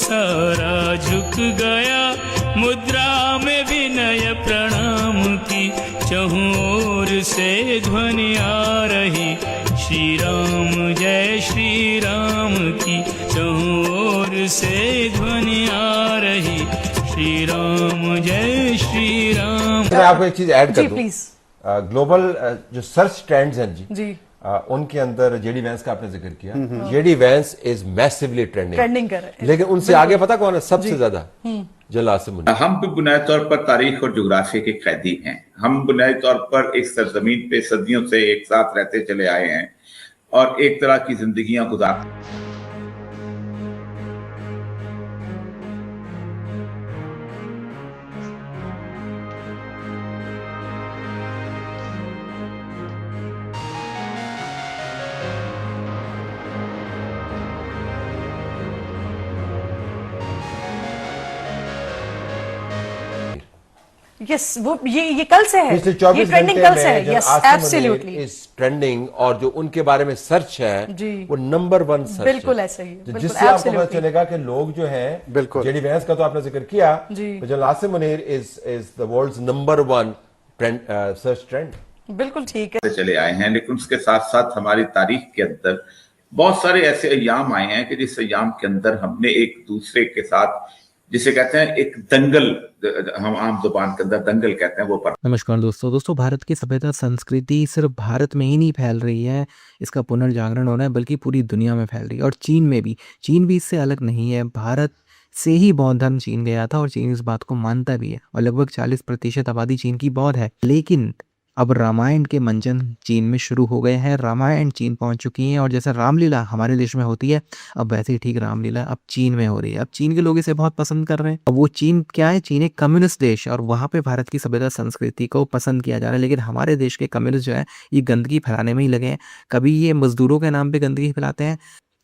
सारा झुक गया, मुद्रा में विनय प्रणाम की, चहुं ओर से ध्वनि आ रही, श्री राम की, चहुं ओर से ध्वनि आ रही, श्री राम जय श्री राम। मैं आपको एक चीज ऐड कर दूं, प्लीज। ग्लोबल जो सर्च ट्रेंड्स हैं जी उनके अंदर जेडी वैंस का आपने जिक्र किया, JD Vance is massively trending कर रहे हैं, लेकिन उनसे आगे पता कौन है सबसे ज्यादा? जनरल आसिम मुनीर। हम भी बुनियादी तौर पर तारीख और जुग्राफिया के कैदी हैं। हम बुनियादी तौर पर एक सरजमीन पे सदियों से एक साथ रहते चले आए हैं और एक तरह की जिंदगियां गुजार। यस वो ये कल से है, पिछले 24 ट्रेंडिंग घंटे कल से है। में यस एब्सोल्युटली इज ट्रेंडिंग और जो उनके बारे में सर्च है वो नंबर 1 सर्च बिल्कुल ऐसा ही है। जिससे आपको पता चलेगा कि लोग जो हैं, बिल्कुल जेडी वैंस का तो आपने जिक्र किया, general Asim Munir is the world's number 1 trend search trend. बिल्कुल ठीक है, चले आए हैं, लेकिन उसके साथ साथ हमारी तारीख के अंदर बहुत सारे ऐसे अय्याम आए हैं कि जिस अय्याम के अंदर हमने एक दूसरे के साथ, जिसे कहते हैं एक दंगल, हम आम जुबान के अंदर दंगल कहते हैं, वो पर। नमस्कार दोस्तों, भारत की सभ्यता संस्कृति सिर्फ भारत में ही नहीं फैल रही है, इसका पुनर्जागरण हो रहा है, बल्कि पूरी दुनिया में फैल रही है। और चीन में भी, चीन भी इससे अलग नहीं है। भारत से ही बौद्ध धर्म चीन गया था और चीन इस बात को मानता भी है और लगभग 40% आबादी चीन की बौद्ध है। लेकिन अब रामायण के मंचन चीन में शुरू हो गए हैं, रामायण चीन पहुंच चुकी है और जैसे रामलीला हमारे देश में होती है, अब वैसे ही ठीक रामलीला अब चीन में हो रही है। अब चीन के लोग इसे बहुत पसंद कर रहे हैं। अब वो चीन क्या है? चीन एक कम्युनिस्ट देश है और वहाँ पे भारत की सभ्यता संस्कृति को पसंद किया जा रहा है। लेकिन हमारे देश के कम्युनिस्ट जो है ये गंदगी फैलाने में ही लगे हैं। कभी ये मजदूरों के नाम पे गंदगी फैलाते हैं,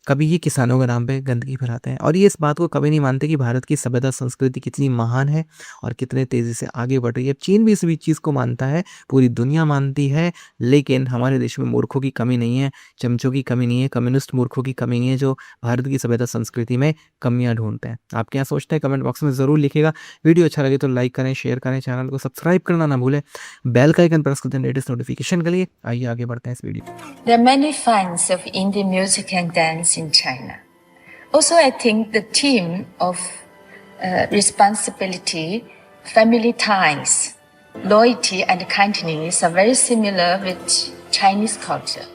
कभी ये किसानों के नाम पे गंदगी फैलाते हैं और ये इस बात को कभी नहीं मानते कि भारत की सभ्यता संस्कृति कितनी महान है और कितने तेज़ी से आगे बढ़ रही है। चीन भी इस चीज़ को मानता है, पूरी दुनिया मानती है, लेकिन हमारे देश में मूर्खों की कमी नहीं है, चमचों की कमी नहीं है, कम्युनिस्ट मूर्खों की कमी नहीं है जो भारत की सभ्यता संस्कृति में कमियाँ ढूंढते हैं। आप क्या सोचते हैं कमेंट बॉक्स में ज़रूर लिखिएगा। वीडियो अच्छा लगे तो लाइक करें, शेयर करें, चैनल को सब्सक्राइब करना ना भूलें, बेल का आइकन प्रेस कर दें लेटेस्ट नोटिफिकेशन के लिए। आइए आगे बढ़ते हैं इस video. There are many fans of Indian music and dance in China. Also, I think the theme of responsibility, family ties, loyalty, and kindness are very similar with Chinese culture.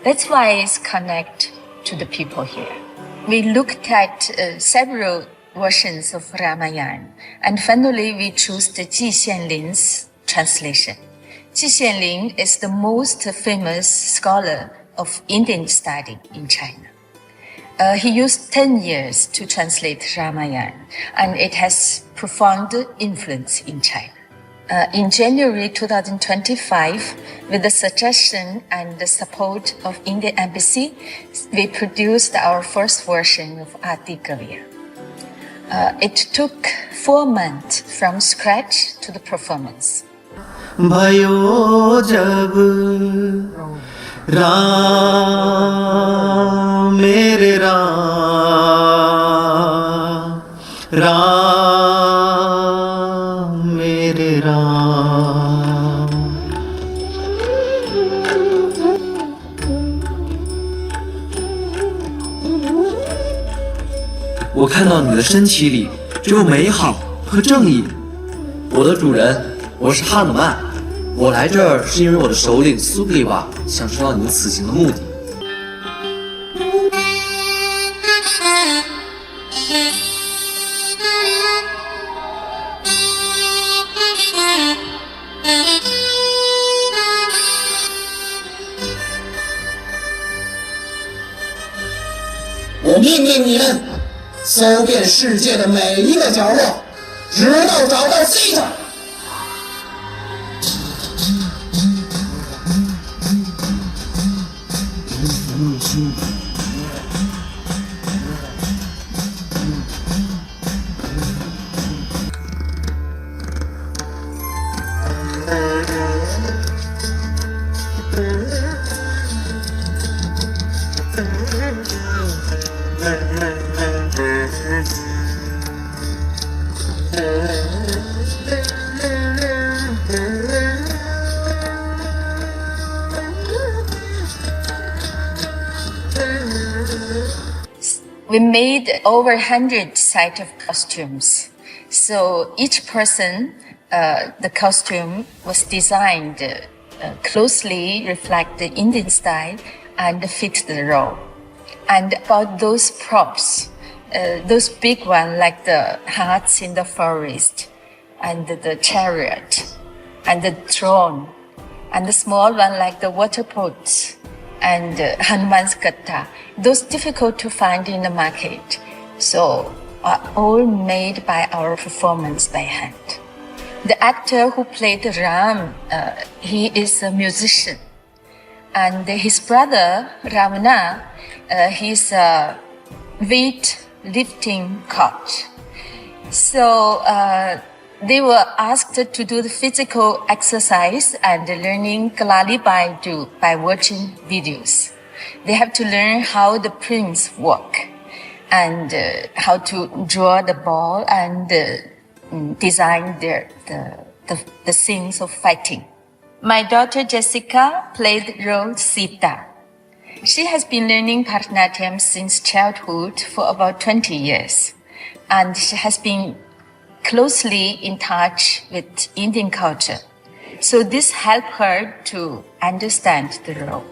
That's why it's connect to the people here. We looked at several versions of Ramayana, and finally we chose the Ji Xianling's translation. Ji Xianling is the most famous scholar of Indian study in China. He used 10 years to translate Ramayana, and it has profound influence in China. In January 2025, with the suggestion and the support of Indian Embassy, we produced our first version of Adi Kavya. It took 4 months from scratch to the performance. भयो जब राम मेरे राम मेरे राम।我看到你的身体里只有美好和正义。我的主人，我是哈努曼。我来这儿是因为我的首领苏格里瓦想知道你们此行的目的。我命令你们搜遍世界的每一个角落，直到找到西塔。We made over 100 sets of costumes. So each person, the costume was designed closely reflect the Indian style and fit the role. And about those props, those big ones like the hearts in the forest, and the chariot, and the throne, and the small one like the water pots, and Hanuman's Katha. Those difficult to find in the market. So are all made by our performance by hand. The actor who played Ram, he is a musician. And his brother, Ravana, he's a weight-lifting coach. So they were asked to do the physical exercise and learning Kalali by watching videos. They have to learn how the prints work and how to draw the ball and design the scenes of fighting. My daughter Jessica played the role Sita. She has been learning Bharatanatyam since childhood for about 20 years, and she has been closely in touch with Indian culture. So this helped her to understand the role.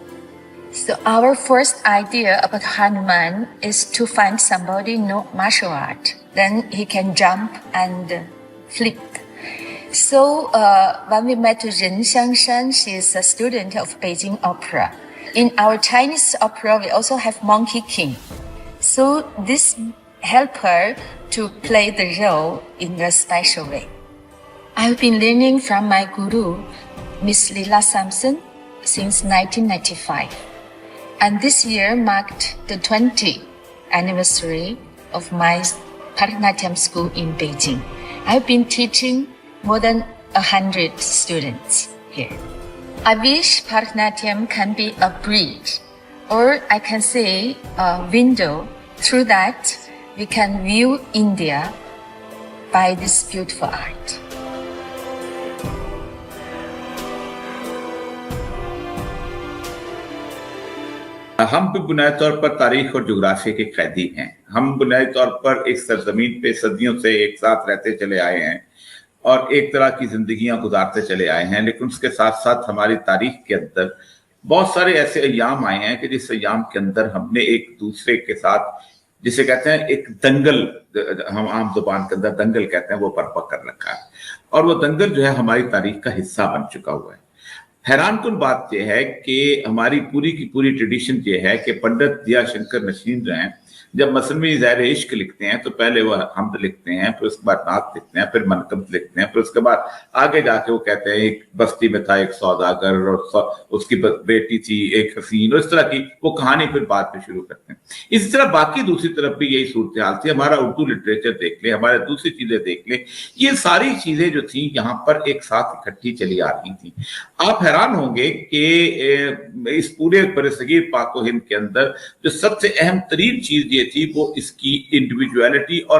So our first idea about Hanuman is to find somebody know martial art. Then he can jump and flip. So when we met Ren Xiangshan, she is a student of Beijing Opera. In our Chinese opera, we also have Monkey King. So this helped her to play the role in a special way. I've been learning from my guru, Miss Leela Sampson, since 1995. And this year marked the 20th anniversary of my Bharatanatyam school in Beijing. I've been teaching more than 100 students here. I wish Bharatanatyam can be a bridge, or I can say a window. Through that, we can view India by this beautiful art. हम भी बुनियादी तौर पर तारीख और geography के कैदी हैं। हम बुनियादी तौर पर एक सरजमीन पे सदियों से एक साथ रहते चले आए हैं और एक तरह की जिंदगियां गुजारते चले आए हैं, लेकिन उसके साथ साथ हमारी तारीख के अंदर बहुत सारे ऐसे अय्याम आए हैं कि जिस अय्याम के अंदर हमने एक दूसरे के साथ, जिसे कहते हैं एक दंगल, हम आम जुबान के अंदर दंगल कहते हैं, वो बर्पा कर रखा है और वो दंगल जो है हमारी तारीख का हिस्सा बन चुका हुआ है। हैरानकुन बात यह है कि हमारी पूरी की पूरी ट्रेडिशन ये है कि पंडित दयाशंकर नशीन जो हैं, जब मसनवी ज़ाहिर इश्क लिखते हैं तो पहले वह हमद लिखते हैं, फिर उसके बाद नात लिखते हैं, फिर मनकब लिखते हैं, फिर उसके बाद आगे जाके वो कहते हैं एक बस्ती में था एक सौदागर और उसकी बेटी थी एक हसीन, और इस तरह की वो कहानी फिर बाद में शुरू करते हैं। इसी तरह बाकी दूसरी तरफ भी यही सूरत हाल थी। हमारा उर्दू लिटरेचर देख ले, हमारे दूसरी चीजें देख ले, ये सारी चीजें जो थी यहाँ पर एक साथ इकट्ठी चली आ रही थी। आप हैरान होंगे कि इस पूरे बरसगीर पाक हिंद के अंदर जो सबसे अहम तरीन चीज ये थी वो इसकी इंडिविजुअलिटी और